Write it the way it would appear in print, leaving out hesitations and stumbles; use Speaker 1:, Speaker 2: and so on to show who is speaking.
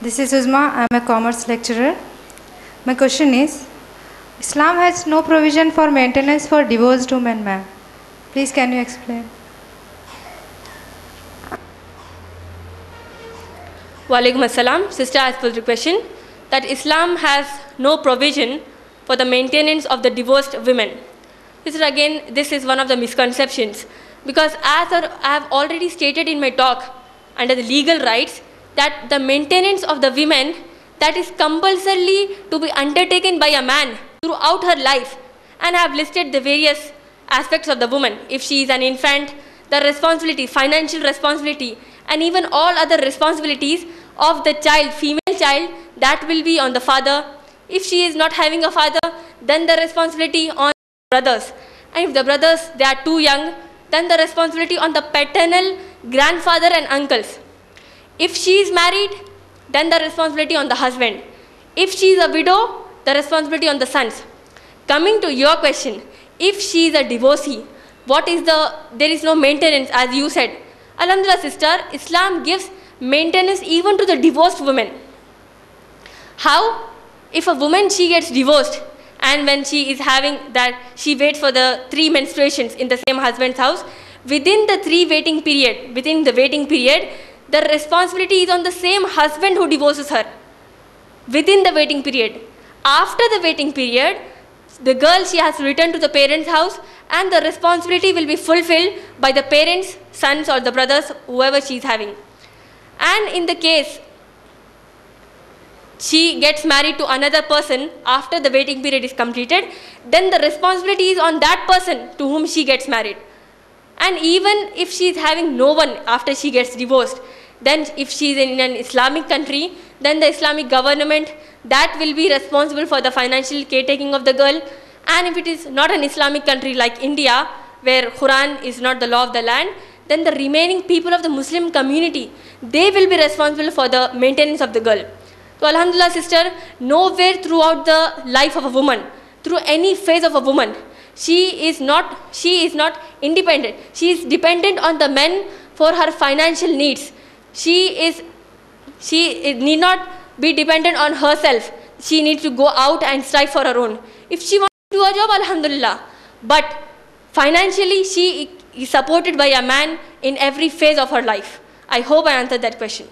Speaker 1: This is Uzma. I am a commerce lecturer. My question is, Islam has no provision for maintenance for divorced women, ma'am. Please can you explain?
Speaker 2: Walaikum assalam. Sister asked for the question that Islam has no provision for the maintenance of the divorced women. This is one of the misconceptions, because as I have already stated in my talk under the legal rights, that the maintenance of the women, that is compulsorily to be undertaken by a man throughout her life, and I have listed the various aspects of the woman. If she is an infant, the responsibility, financial responsibility, and even all other responsibilities of the child, female child, that will be on the father. If she is not having a father, then the responsibility on brothers. And if the brothers, they are too young, then the responsibility on the paternal grandfather and uncles. If she is married, then the responsibility on the husband. If she is a widow, the responsibility on the sons. Coming to your question, if she is a divorcee, there is no maintenance, as you said. Alhamdulillah, sister, Islam gives maintenance even to the divorced women. How? If a woman, she gets divorced, and when she is having that, she waits for the 3 menstruations in the same husband's house, within the waiting period, the responsibility is on the same husband who divorces her. Within the waiting period. After the waiting period, the girl, she has to return to the parents' house, and the responsibility will be fulfilled by the parents, sons or the brothers, whoever she is having. And in the case she gets married to another person after the waiting period is completed, then the responsibility is on that person to whom she gets married. And even if she is having no one after she gets divorced, then if she is in an Islamic country, then the Islamic government, that will be responsible for the financial caretaking of the girl. And if it is not an Islamic country like India, where Quran is not the law of the land, then the remaining people of the Muslim community, they will be responsible for the maintenance of the girl. So alhamdulillah, sister, nowhere throughout the life of a woman, through any phase of a woman, she is not independent. She is dependent on the men for her financial needs. She need not be dependent on herself. She needs to go out and strive for her own. If she wants to do a job, alhamdulillah. But financially, she is supported by a man in every phase of her life. I hope I answered that question.